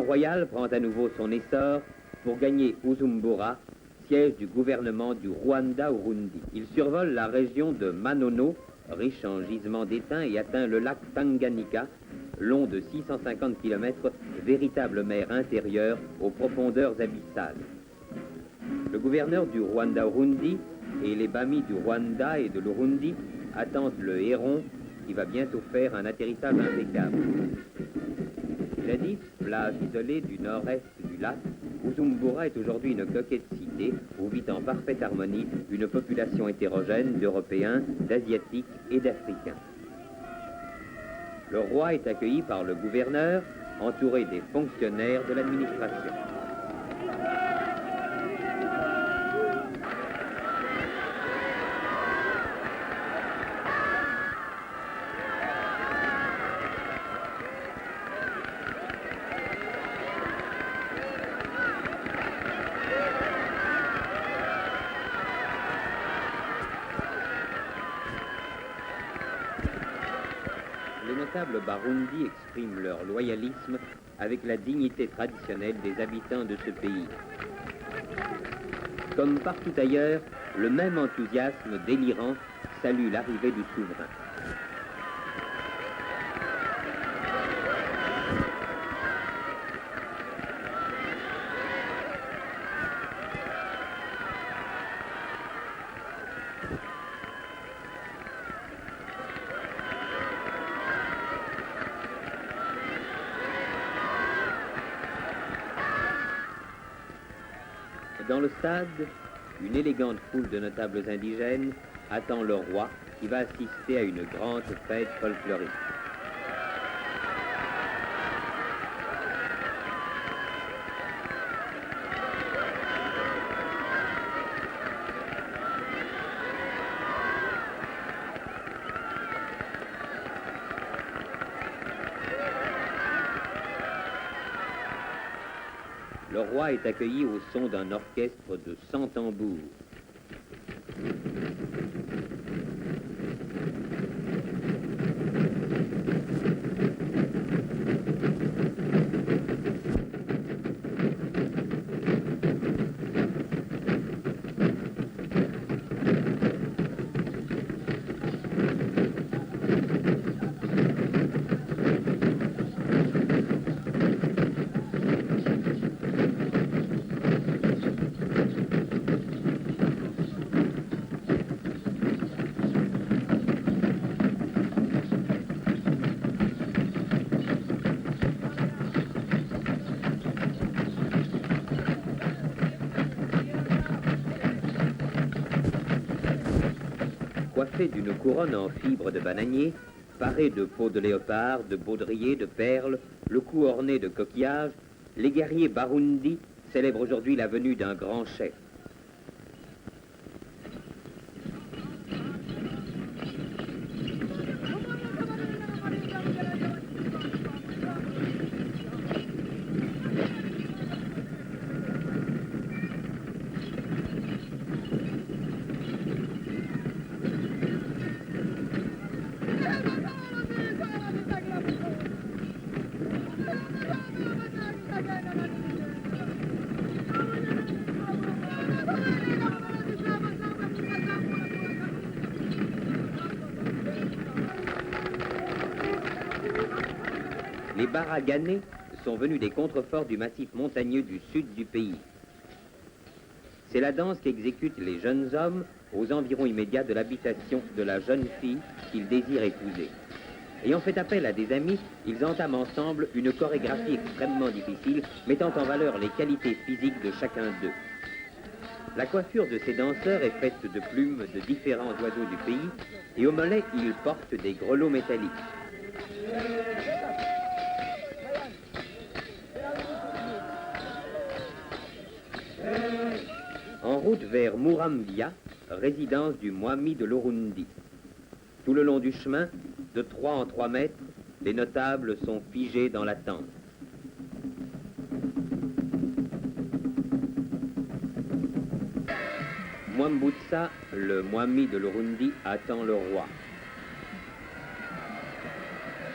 royal prend à nouveau son essor pour gagner Bujumbura, siège du gouvernement du Rwanda-Urundi. Il survole la région de Manono, riche en gisements d'étain, et atteint le lac Tanganyika, long de 650 km, véritable mer intérieure aux profondeurs abyssales. Le gouverneur du Rwanda-Urundi et les Bami du Rwanda et de l'Urundi attendent le héron qui va bientôt faire un atterrissage impeccable. Jadis, plage isolée du nord-est du lac, Bujumbura est aujourd'hui une coquette cité où vit en parfaite harmonie une population hétérogène d'Européens, d'Asiatiques et d'Africains. Le roi est accueilli par le gouverneur, entouré des fonctionnaires de l'administration. Les notables Barundi expriment leur loyalisme avec la dignité traditionnelle des habitants de ce pays. Comme partout ailleurs, le même enthousiasme délirant salue l'arrivée du souverain. Dans le stade, une élégante foule de notables indigènes attend le roi qui va assister à une grande fête folklorique. Le roi est accueilli au son d'un orchestre de 100 tambours. Coiffé d'une couronne en fibres de bananier, paré de peaux de léopard, de baudrier, de perles, le cou orné de coquillages, les guerriers Barundi célèbrent aujourd'hui la venue d'un grand chef. Les Baraganais sont venus des contreforts du massif montagneux du sud du pays. C'est la danse qu'exécutent les jeunes hommes aux environs immédiats de l'habitation de la jeune fille qu'ils désirent épouser. Ayant fait appel à des amis, ils entament ensemble une chorégraphie extrêmement difficile, mettant en valeur les qualités physiques de chacun d'eux. La coiffure de ces danseurs est faite de plumes de différents oiseaux du pays, et au mollet, ils portent des grelots métalliques. En route vers Murambia, résidence du Mwami de l'Urundi. Tout le long du chemin, de 3 en 3 mètres, les notables sont figés dans l'attente. Mwambutsa, le Mwami de l'Urundi, attend le roi.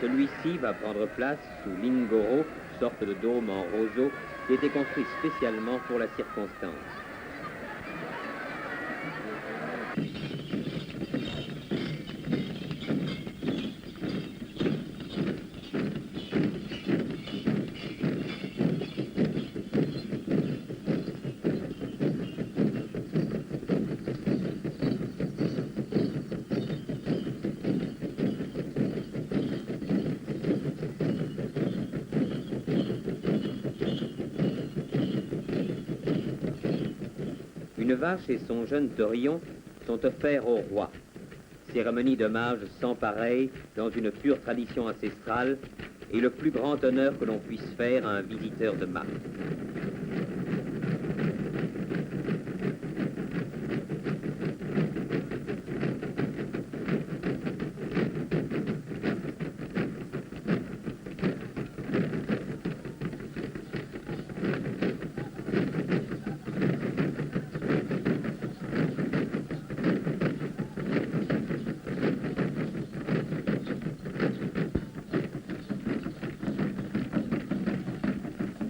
Celui-ci va prendre place sous Lingoro, sorte de dôme en roseau qui était construit spécialement pour la circonstance. Une vache et son jeune taurillon sont offerts au roi. Cérémonie d'hommage sans pareil dans une pure tradition ancestrale et le plus grand honneur que l'on puisse faire à un visiteur de Mars.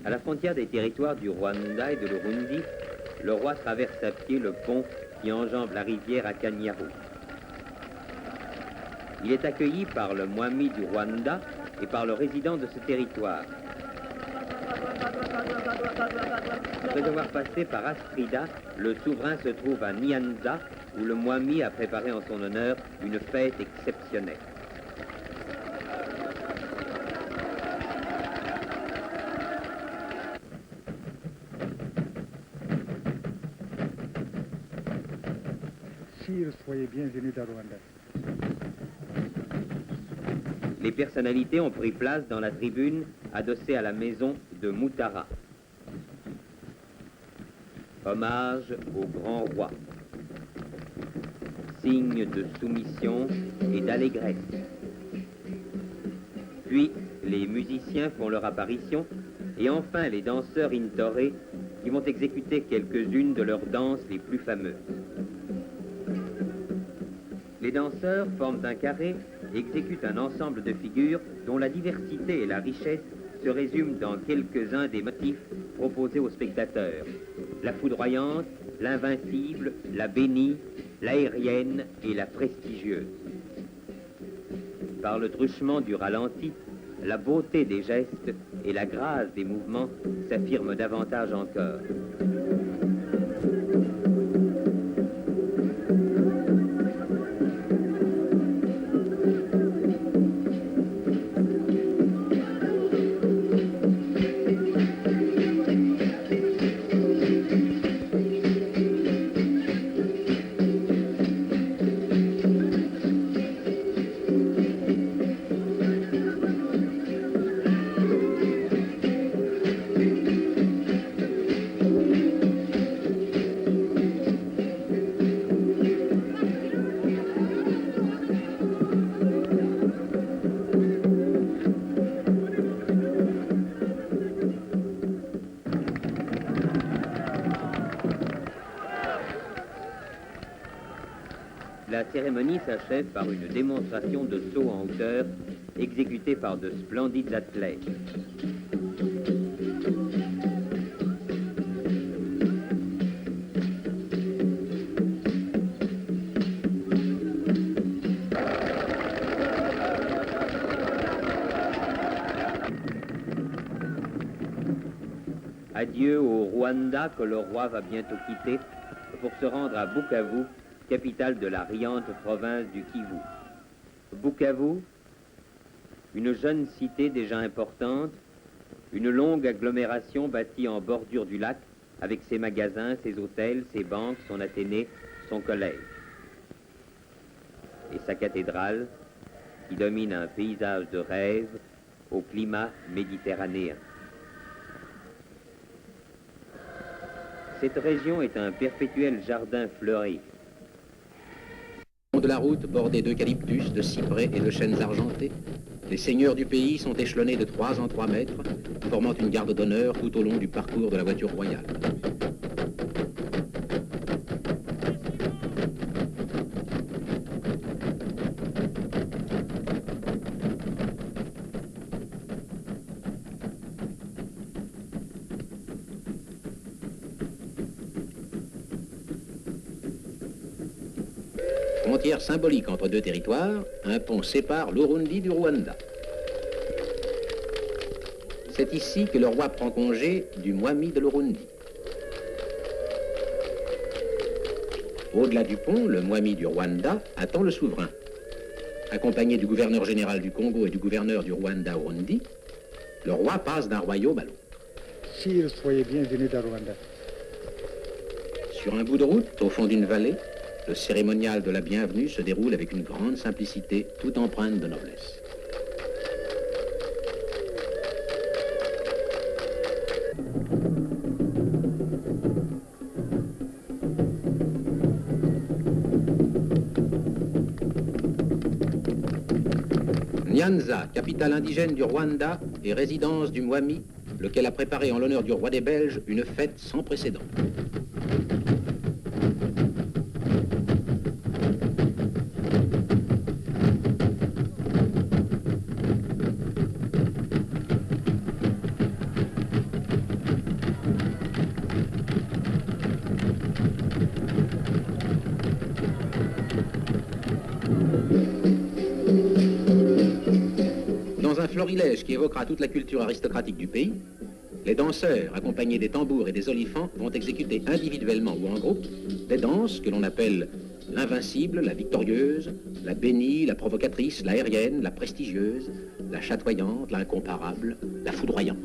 À la frontière des territoires du Rwanda et de l'Urundi, le roi traverse à pied le pont qui enjambe la rivière à Kanyaru. Il est accueilli par le Mwami du Rwanda et par le résident de ce territoire. Après avoir passé par Astrida, le souverain se trouve à Nyanza, où le Mwami a préparé en son honneur une fête exceptionnelle. Soyez bienvenus à Rwanda. Les personnalités ont pris place dans la tribune adossée à la maison de Mutara. Hommage au grand roi. Signe de soumission et d'allégresse. Puis, les musiciens font leur apparition et enfin les danseurs Intore qui vont exécuter quelques-unes de leurs danses les plus fameuses. Les danseurs forment un carré et exécutent un ensemble de figures dont la diversité et la richesse se résument dans quelques-uns des motifs proposés aux spectateurs. La foudroyante, l'invincible, la bénie, l'aérienne et la prestigieuse. Par le truchement du ralenti, la beauté des gestes et la grâce des mouvements s'affirment davantage encore. La cérémonie s'achève par une démonstration de saut en hauteur exécutée par de splendides athlètes. Adieu au Rwanda que le roi va bientôt quitter pour se rendre à Bukavu, capitale de la riante province du Kivu. Bukavu, une jeune cité déjà importante, une longue agglomération bâtie en bordure du lac avec ses magasins, ses hôtels, ses banques, son athénée, son collège. Et sa cathédrale qui domine un paysage de rêve au climat méditerranéen. Cette région est un perpétuel jardin fleuri. De la route, bordée d'eucalyptus, de cyprès et de chênes argentés, les seigneurs du pays sont échelonnés de 3 en 3 mètres, formant une garde d'honneur tout au long du parcours de la voiture royale. frontière symbolique entre deux territoires, un pont sépare l'Urundi du Rwanda. C'est ici que le roi prend congé du Mwami de l'Urundi. Au-delà du pont, le Mwami du Rwanda attend le souverain. Accompagné du gouverneur général du Congo et du gouverneur du Rwanda-Urundi, le roi passe d'un royaume à l'autre. Si, soyez bienvenus dans Rwanda. Sur un bout de route, au fond d'une vallée, le cérémonial de la bienvenue se déroule avec une grande simplicité, toute empreinte de noblesse. Nyanza, capitale indigène du Rwanda et résidence du Mwami, lequel a préparé en l'honneur du roi des Belges une fête sans précédent. Florilège qui évoquera toute la culture aristocratique du pays, les danseurs, accompagnés des tambours et des olifants, vont exécuter individuellement ou en groupe des danses que l'on appelle l'invincible, la victorieuse, la bénie, la provocatrice, l'aérienne, la prestigieuse, la chatoyante, l'incomparable, la foudroyante.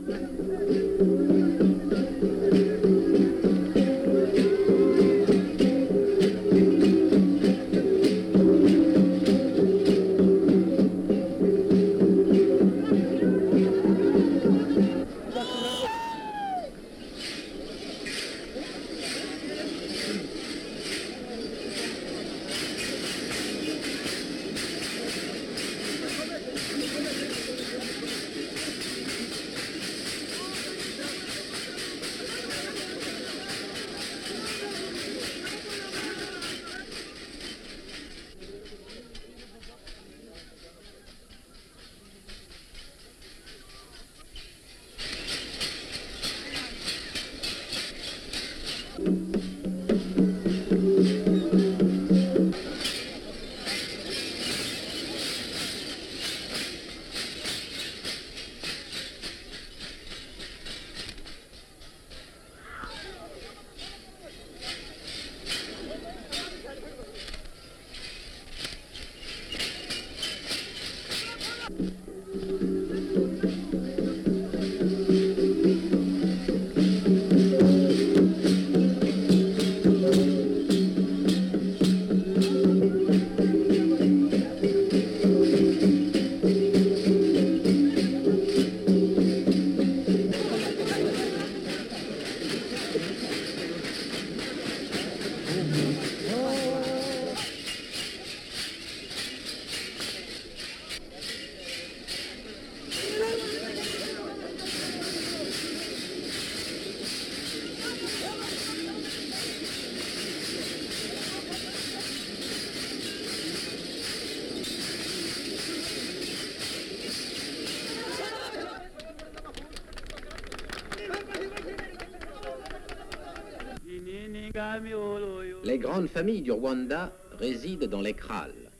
Les grandes familles du Rwanda résident dans les krals,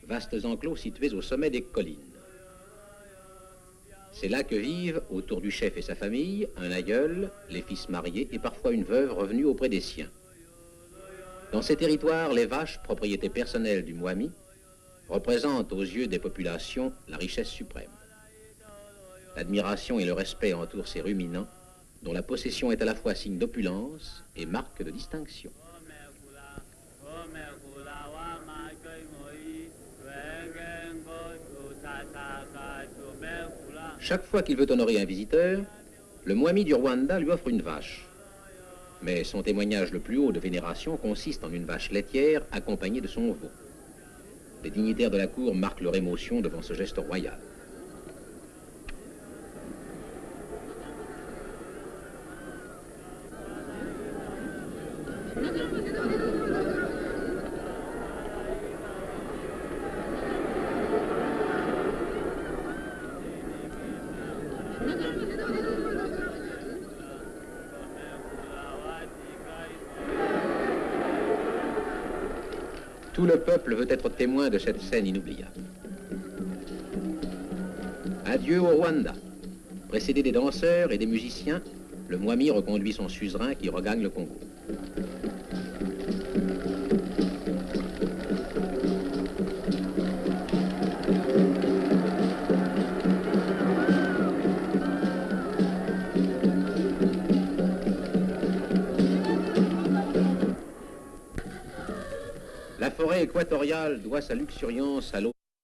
vastes enclos situés au sommet des collines. C'est là que vivent, autour du chef et sa famille, un aïeul, les fils mariés et parfois une veuve revenue auprès des siens. Dans ces territoires, les vaches, propriété personnelle du Mwami, représentent aux yeux des populations la richesse suprême. L'admiration et le respect entourent ces ruminants, dont la possession est à la fois signe d'opulence et marque de distinction. Chaque fois qu'il veut honorer un visiteur, le Mwami du Rwanda lui offre une vache. Mais son témoignage le plus haut de vénération consiste en une vache laitière accompagnée de son veau. Les dignitaires de la cour marquent leur émotion devant ce geste royal. Tout le peuple veut être témoin de cette scène inoubliable. Adieu au Rwanda. Précédé des danseurs et des musiciens, le Mwami reconduit son suzerain qui regagne le Congo. La forêt équatoriale doit sa luxuriance à l'eau